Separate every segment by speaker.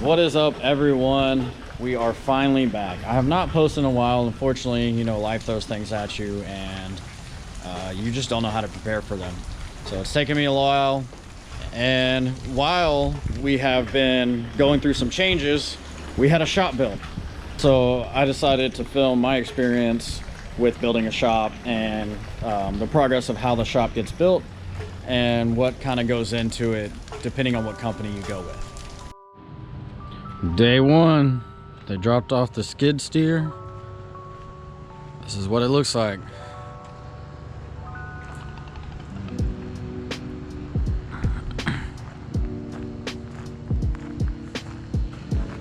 Speaker 1: What is up, everyone? We are finally back. I have not posted in a while. Unfortunately, you know, life throws things at you, and you just don't know how to prepare for them. So it's taken me a while, and while we have been going through some changes, we had a shop build. So I decided to film my experience with building a shop and the progress of how the shop gets built and what kind of goes into it depending on what company you go with. Day one, they dropped off the skid steer. This is what it looks like.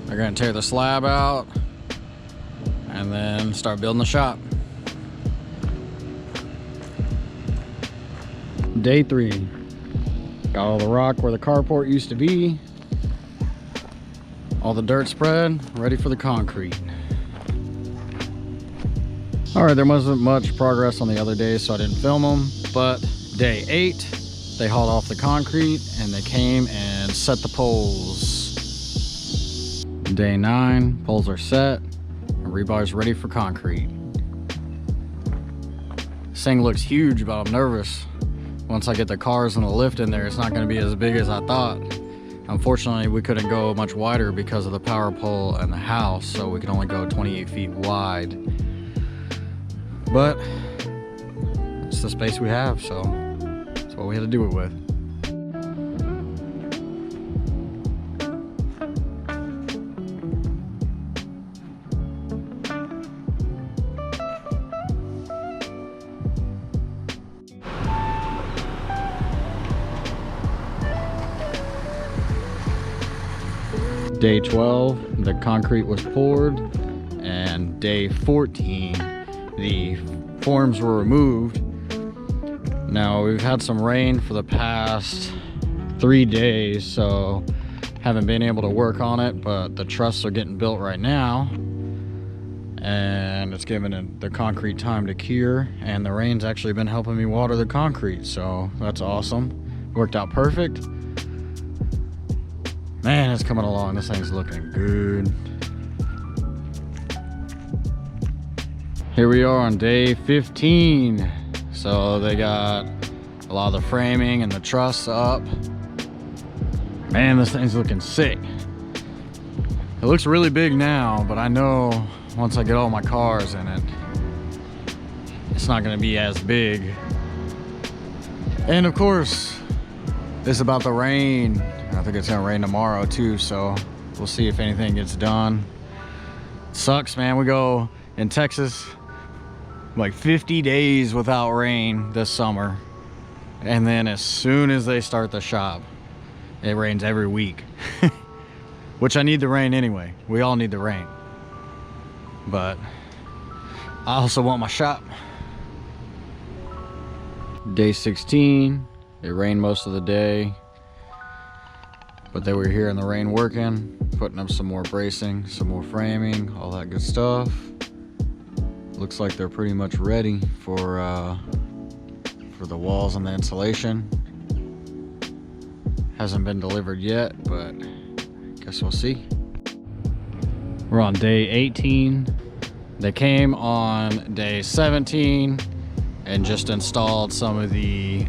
Speaker 1: They're gonna tear the slab out and then start building the shop. Day three, got all the rock where the carport used to be. All the dirt spread, ready for the concrete. All right, there wasn't much progress on the other days, so I didn't film them, but day 8, they hauled off the concrete and they came and set the poles. Day 9, poles are set, and rebar's ready for concrete. This thing looks huge, but I'm nervous. Once I get the cars and the lift in there, it's not gonna be as big as I thought. Unfortunately, we couldn't go much wider because of the power pole and the house, so we could only go 28 feet wide. But it's the space we have, so that's what we had to do it with. Day 12, the concrete was poured, and day 14, the forms were removed. Now, we've had some rain for the past 3 days, so haven't been able to work on it, but the trusses are getting built right now, and it's given the concrete time to cure, and the rain's actually been helping me water the concrete, so that's awesome. Worked out perfect. Man, it's coming along. This thing's looking good. Here we are on day 15. So they got a lot of the framing and the truss up. Man, this thing's looking sick. It looks really big now, but I know once I get all my cars in it, it's not gonna be as big. And of course, it's about the rain. I think it's gonna rain tomorrow too, so we'll see if anything gets done. It sucks, man. We go in Texas like 50 days without rain this summer, and then as soon as they start the shop, it rains every week. Which I need the rain anyway. We all need the rain, but I also want my shop. Day 16, it rained most of the day, but they were here in the rain working, putting up some more bracing, some more framing, all that good stuff. Looks like they're pretty much ready for the walls and the insulation. Hasn't been delivered yet, but guess we'll see. We're on day 18. They came on day 17 and just installed some of the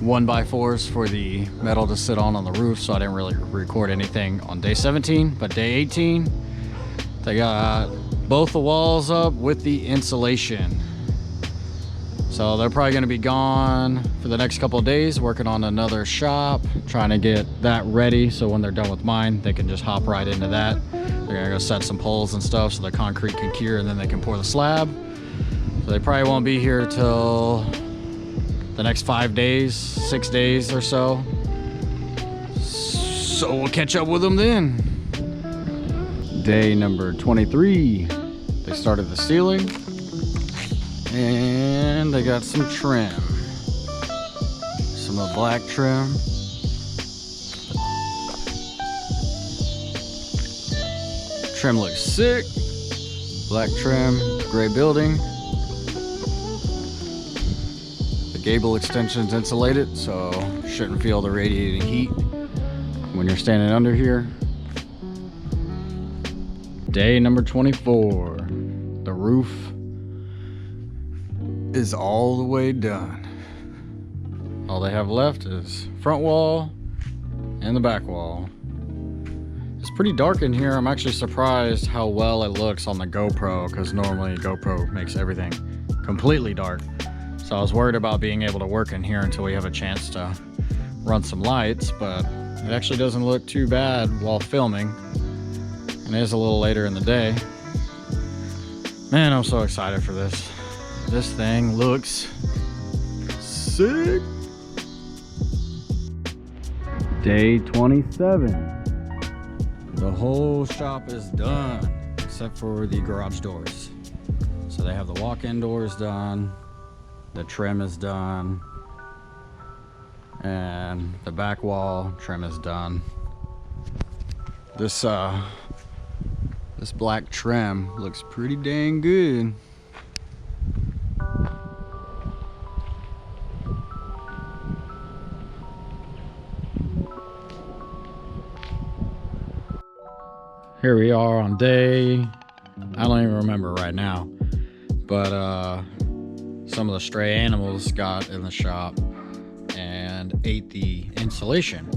Speaker 1: 1x4s for the metal to sit on the roof, so I didn't really record anything on day 17. But day 18, they got both the walls up with the insulation. So they're probably gonna be gone for the next couple of days, working on another shop, trying to get that ready so when they're done with mine, they can just hop right into that. They're gonna go set some poles and stuff so the concrete can cure, and then they can pour the slab. So they probably won't be here till the next 5 days, 6 days or so. So we'll catch up with them then. Day number 23, they started the ceiling and they got some trim. Some of the black trim. Trim looks sick. Black trim, gray building. Gable extension's insulated, so shouldn't feel the radiating heat when you're standing under here. Day number 24. The roof is all the way done. All they have left is front wall and the back wall. It's pretty dark in here. I'm actually surprised how well it looks on the GoPro, because normally GoPro makes everything completely dark. So I was worried about being able to work in here until we have a chance to run some lights, but it actually doesn't look too bad while filming. And it is a little later in the day. Man, I'm so excited for this. This thing looks sick. Day 27. The whole shop is done except for the garage doors. So they have the walk-in doors done, the trim is done, and the back wall trim is done. This black trim looks pretty dang good. Here we are on day, I don't even remember right now, but some of the stray animals got in the shop and ate the insulation.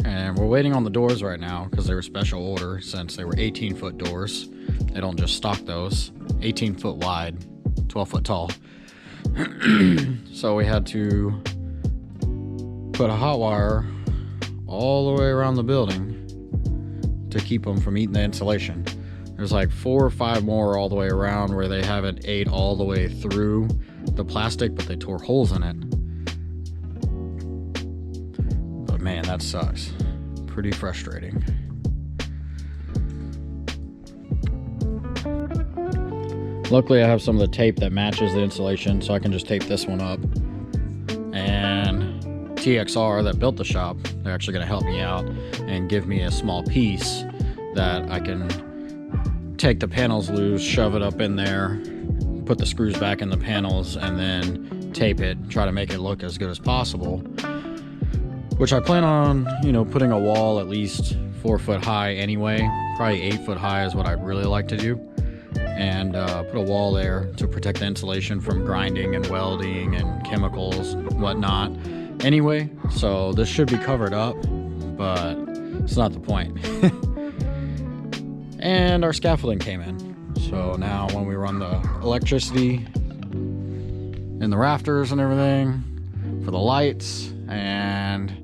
Speaker 1: And we're waiting on the doors right now because they were special order, since they were 18-foot doors. They don't just stock those. 18-foot wide, 12-foot tall. So we had to put a hot wire all the way around the building to keep them from eating the insulation. There's like 4 or 5 more all the way around where they haven't ate all the way through the plastic, but they tore holes in it. But man, that sucks. Pretty frustrating. Luckily I have some of the tape that matches the insulation, so I can just tape this one up. And TXR that built the shop, they're actually going to help me out and give me a small piece that I can take the panels loose, shove it up in there, put the screws back in the panels, and then tape it, try to make it look as good as possible. Which I plan on, you know, putting a wall at least 4 foot high anyway. Probably 8 foot high is what I'd really like to do. And put a wall there to protect the insulation from grinding and welding and chemicals and whatnot. Anyway, so this should be covered up, but it's not the point. And our scaffolding came in. So now when we run the electricity in the rafters and everything for the lights and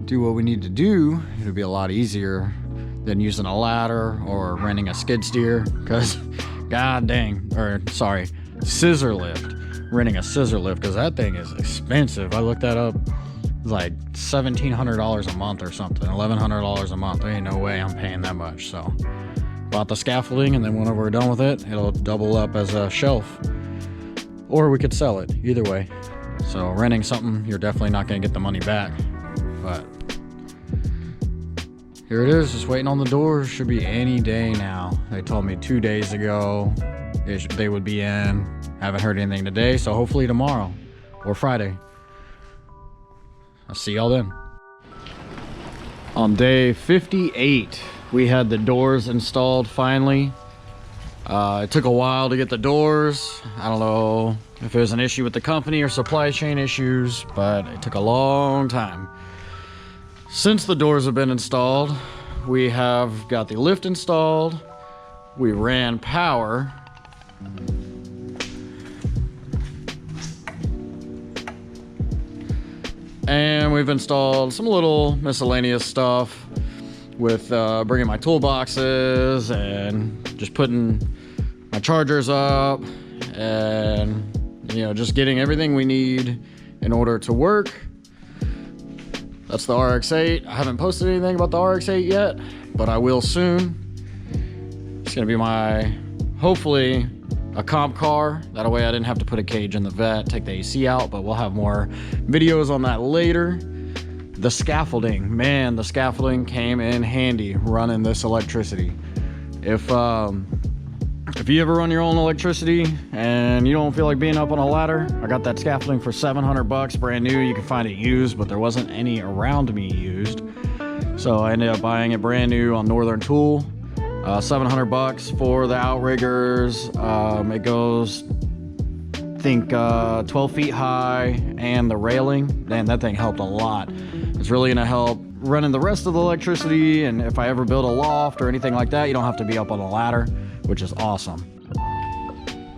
Speaker 1: do what we need to do, it'll be a lot easier than using a ladder or renting a skid steer, because god dang, or sorry, scissor lift. Renting a scissor lift, because that thing is expensive. I looked that up. It's like $1,700 a month or something, $1,100 a month. There ain't no way I'm paying that much. So bought the scaffolding, and then whenever we're done with it, it'll double up as a shelf, or we could sell it. Either way. So renting something, you're definitely not going to get the money back. But here it is, just waiting on the doors. Should be any day now. They told me 2 days ago they would be in. Haven't heard anything today, so hopefully tomorrow or Friday. I'll see y'all then. On day 58, we had the doors installed finally. It took a while to get the doors. I don't know if it was an issue with the company or supply chain issues, but it took a long time. Since the doors have been installed, we have got the lift installed. We ran power. And we've installed some little miscellaneous stuff with bringing my toolboxes and just putting my chargers up and, you know, just getting everything we need in order to work. That's the RX-8. I haven't posted anything about the RX-8 yet, but I will soon. It's gonna be my, hopefully, a comp car. That way I didn't have to put a cage in the vet, take the AC out, but we'll have more videos on that later. The scaffolding, man, the scaffolding came in handy running this electricity. If you ever run your own electricity and you don't feel like being up on a ladder, I got that scaffolding for $700 brand new. You can find it used, but there wasn't any around me used. So I ended up buying it brand new on Northern Tool. $700 for the outriggers. It goes, I think, 12 feet high, and the railing. Man, that thing helped a lot. It's really gonna help running the rest of the electricity, and if I ever build a loft or anything like that, you don't have to be up on a ladder, which is awesome.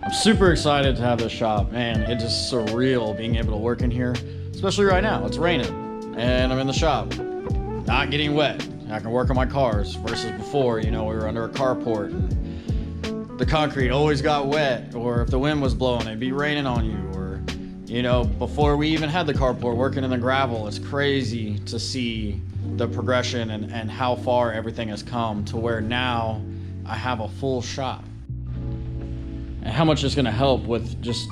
Speaker 1: I'm super excited to have this shop. Man, it's just surreal being able to work in here, especially right now. It's raining and I'm in the shop, not getting wet. I can work on my cars versus before, you know, we were under a carport and the concrete always got wet, or if the wind was blowing, it'd be raining on you. Or, you know, before we even had the carport, working in the gravel, it's crazy to see the progression and how far everything has come to where now I have a full shop. And how much it's gonna help with just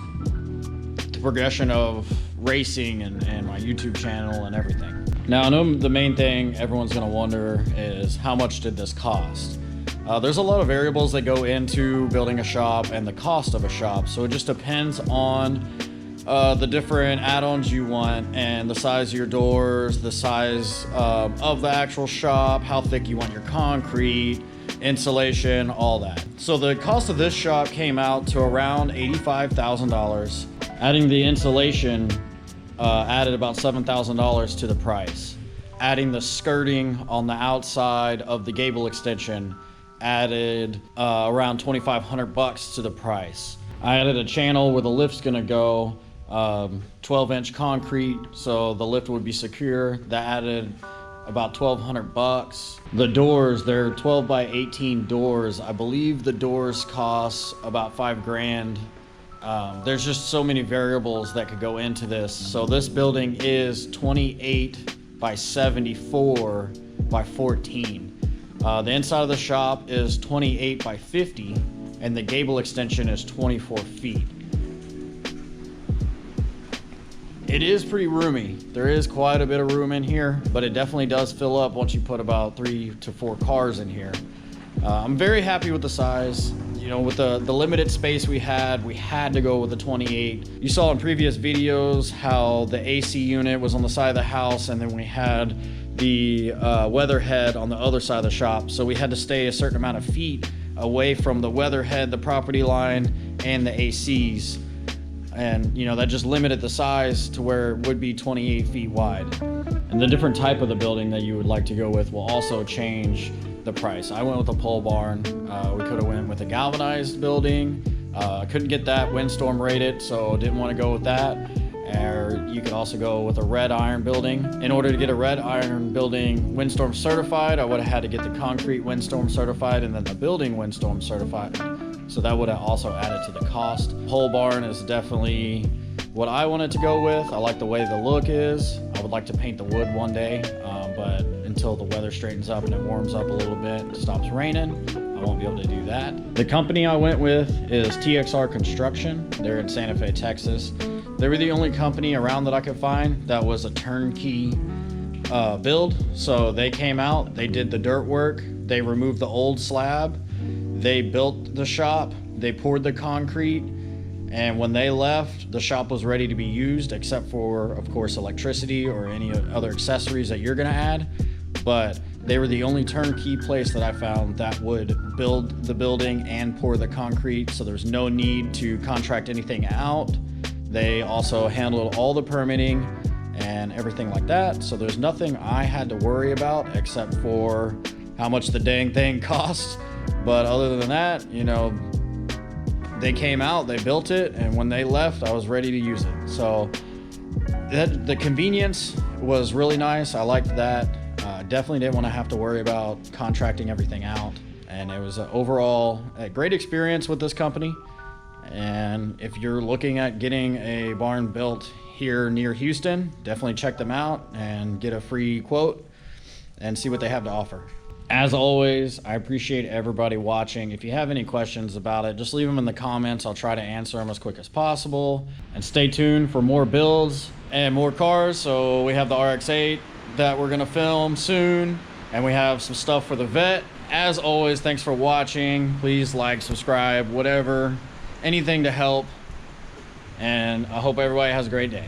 Speaker 1: the progression of racing and my YouTube channel and everything. Now, I know the main thing everyone's gonna wonder is how much did this cost? There's a lot of variables that go into building a shop and the cost of a shop. So it just depends on the different add-ons you want and the size of your doors, the size of the actual shop, how thick you want your concrete, insulation, all that. So the cost of this shop came out to around $85,000. Adding the insulation added about $7,000 to the price. Adding the skirting on the outside of the gable extension added around $2,500 to the price. I added a channel where the lift's gonna go, 12-inch concrete, so the lift would be secure. That added about $1,200. The doors, they're 12 by 18 doors. I believe the doors cost about $5,000. There's just so many variables that could go into this. So this building is 28 by 74 by 14. The inside of the shop is 28 by 50, and the gable extension is 24 feet. It is pretty roomy. There is quite a bit of room in here, but it definitely does fill up once you put about 3 to 4 cars in here. I'm very happy with the size. You know, with the limited space we had to go with the 28. You saw in previous videos how the AC unit was on the side of the house, and then we had the weather head on the other side of the shop. So we had to stay a certain amount of feet away from the weather head, the property line, and the ACs. And you know, that just limited the size to where it would be 28 feet wide. And the different type of the building that you would like to go with will also change the price. I went with a pole barn. We could have went with a galvanized building. Couldn't get that windstorm rated, so didn't want to go with that. Or you could also go with a red iron building. In order to get a red iron building windstorm certified, I would have had to get the concrete windstorm certified and then the building windstorm certified. So that would have also added to the cost. Pole barn is definitely what I wanted to go with. I like the way the look is. I would like to paint the wood one day, but until the weather straightens up and it warms up a little bit, it stops raining, I won't be able to do that. The company I went with is TXR Construction. They're in Santa Fe, Texas. They were the only company around that I could find that was a turnkey build. So they came out, they did the dirt work, they removed the old slab, they built the shop, they poured the concrete, and when they left, the shop was ready to be used, except for, of course, electricity or any other accessories that you're gonna add. But they were the only turnkey place that I found that would build the building and pour the concrete, so there's no need to contract anything out. They also handled all the permitting and everything like that, so there's nothing I had to worry about except for how much the dang thing costs. But other than that, you know, they came out, they built it, and when they left, I was ready to use it. So the convenience was really nice. I liked that. Definitely didn't want to have to worry about contracting everything out. And it was overall a great experience with this company. And if you're looking at getting a barn built here near Houston, definitely check them out and get a free quote and see what they have to offer. As always, I appreciate everybody watching. If you have any questions about it, just leave them in the comments. I'll try to answer them as quick as possible. And stay tuned for more builds and more cars. So we have the RX-8 that we're gonna film soon, and we have some stuff for the Vet. As always, thanks for watching. Please like, subscribe, whatever, anything to help. And I hope everybody has a great day.